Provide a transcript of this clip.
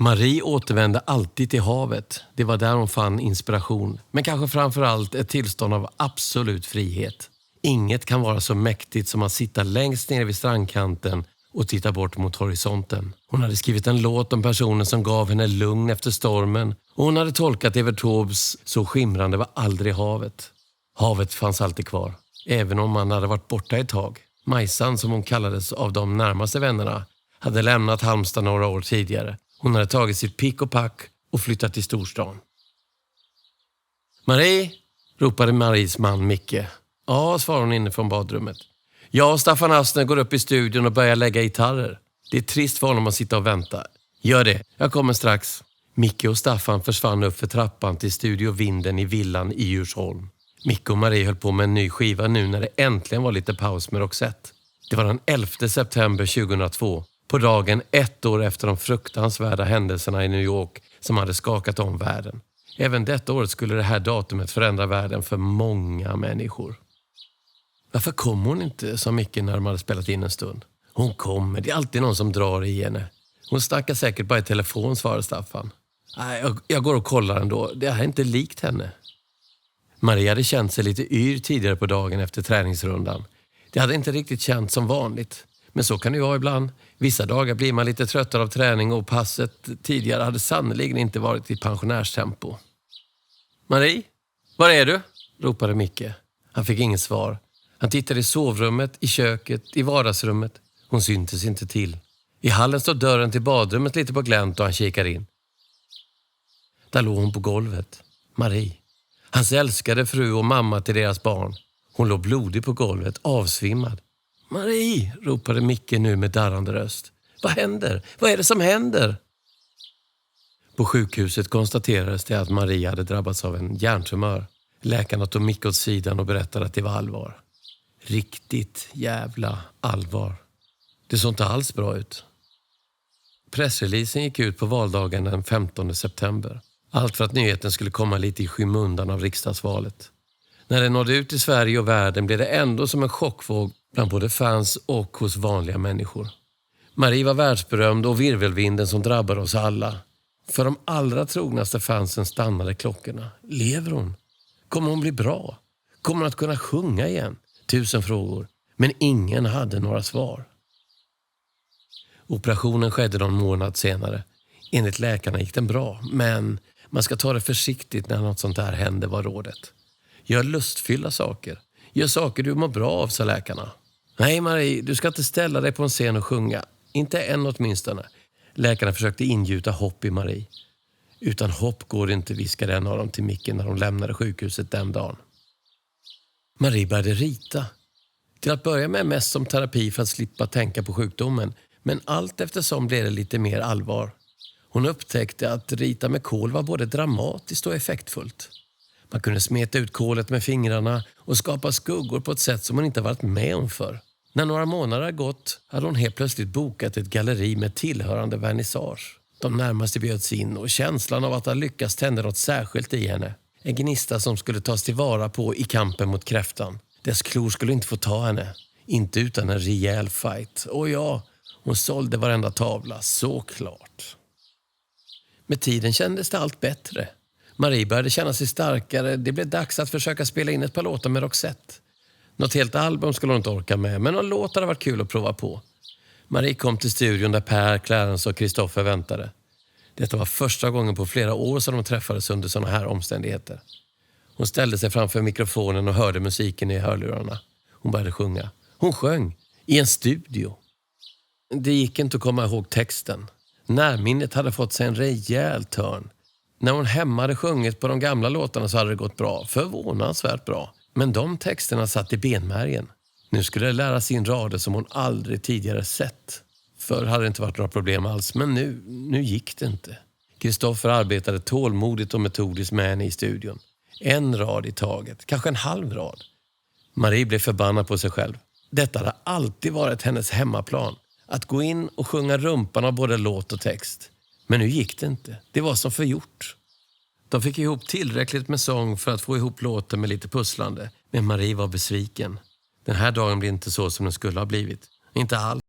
Marie återvände alltid till havet. Det var där hon fann inspiration. Men kanske framförallt ett tillstånd av absolut frihet. Inget kan vara så mäktigt som att sitta längst ner vid strandkanten och titta bort mot horisonten. Hon hade skrivit en låt om personen som gav henne lugn efter stormen. Och hon hade tolkat Evert Taubes "Så skimrande var aldrig havet". Havet fanns alltid kvar. Även om man hade varit borta ett tag. Majsan, som hon kallades av de närmaste vännerna, hade lämnat Halmstad några år tidigare. Hon hade tagit sitt pick och pack och flyttat till storstan. "Marie!" ropade Maries man Micke. "Ja", svarade hon inne från badrummet. "Jag och Staffan Astner går upp i studion och börjar lägga gitarrer. Det är trist för honom att sitta och vänta." "Gör det, jag kommer strax." Micke och Staffan försvann upp för trappan till Studio Vinden i villan i Djursholm. Micke och Marie höll på med en ny skiva nu när det äntligen var lite paus med Roxette. Det var den 11 september 2002, på dagen 1 år efter de fruktansvärda händelserna i New York som hade skakat om världen. Även detta året skulle det här datumet förändra världen för många människor. "Varför kom hon inte?" sa Micke när de hade spelat in en stund. "Hon kommer, det är alltid någon som drar i henne. Hon snackar säkert bara i telefon", svarade Staffan. "Nej, jag går och kollar ändå, det är inte likt henne." Maria hade känt sig lite yr tidigare på dagen efter träningsrundan. Det hade inte riktigt känts som vanligt. Men så kan det ju vara ibland. Vissa dagar blir man lite tröttare av träning och passet tidigare hade sannolikt inte varit i pensionärstempo. "Marie, var är du?" ropade Micke. Han fick inget svar. Han tittade i sovrummet, i köket, i vardagsrummet. Hon syntes inte till. I hallen stod dörren till badrummet lite på glänt och han kikade in. Där låg hon på golvet. Marie. Hans älskade fru och mamma till deras barn. Hon låg blodig på golvet, avsvimmad. "Marie!" ropade Micke nu med darrande röst. "Vad händer? Vad är det som händer?" På sjukhuset konstaterades det att Marie hade drabbats av en hjärntumör. Läkarna tog Micke åt sidan och berättade att det var allvar. Riktigt jävla allvar. Det såg inte alls bra ut. Pressreleasen gick ut på valdagen den 15 september. Allt för att nyheten skulle komma lite i skymundan av riksdagsvalet. När det nådde ut i Sverige och världen blev det ändå som en chockvåg bland både fans och hos vanliga människor. Marie var världsberömd och virvelvinden som drabbade oss alla. För de allra trognaste fansen stannade klockorna. Lever hon? Kommer hon bli bra? Kommer hon att kunna sjunga igen? 1000 frågor. Men ingen hade några svar. Operationen skedde någon månad senare. Enligt läkarna gick den bra, men man ska ta det försiktigt när något sånt här händer, var rådet. Gör lustfylla saker. Gör saker du mår bra av, sa läkarna. Nej Marie, du ska inte ställa dig på en scen och sjunga. Inte än åtminstone. Läkarna försökte ingjuta hopp i Marie. Utan hopp går det inte, viskade en av dem till Micke när de lämnade sjukhuset den dagen. Marie började rita. Till att börja med mest som terapi för att slippa tänka på sjukdomen. Men allt eftersom blev det lite mer allvar. Hon upptäckte att rita med kol var både dramatiskt och effektfullt. Man kunde smeta ut kolet med fingrarna och skapa skuggor på ett sätt som hon inte varit med om för. När några månader gått hade hon helt plötsligt bokat ett galleri med tillhörande vernissage. De närmaste bjöds in och känslan av att ha lyckats tände något särskilt i henne. En gnista som skulle tas tillvara på i kampen mot kräftan. Dess klor skulle inte få ta henne. Inte utan en rejäl fight. Och ja, hon sålde varenda tavla, såklart. Med tiden kändes det allt bättre. Marie började känna sig starkare. Det blev dags att försöka spela in ett par låtar med Roxette. Något helt album skulle hon inte orka med, men någon låt hade varit kul att prova på. Marie kom till studion där Per, Clarence och Kristoffer väntade. Detta var första gången på flera år som de träffades under sådana här omständigheter. Hon ställde sig framför mikrofonen och hörde musiken i hörlurarna. Hon började sjunga. Hon sjöng i en studio. Det gick inte att komma ihåg texten. Närminnet hade fått sig en rejäl törn. När hon hemma hade sjungit på de gamla låtarna så hade det gått bra. Förvånansvärt bra. Men de texterna satt i benmärgen. Nu skulle det lära sin rader som hon aldrig tidigare sett. Förr hade det inte varit några problem alls, men nu gick det inte. Kristoffer arbetade tålmodigt och metodiskt med henne i studion. En rad i taget, kanske en halv rad. Marie blev förbannad på sig själv. Detta hade alltid varit hennes hemmaplan. Att gå in och sjunga rumpan av både låt och text. Men nu gick det inte. Det var som förgjort. De fick ihop tillräckligt med sång för att få ihop låten med lite pusslande. Men Marie var besviken. Den här dagen blev inte så som den skulle ha blivit. Inte alls.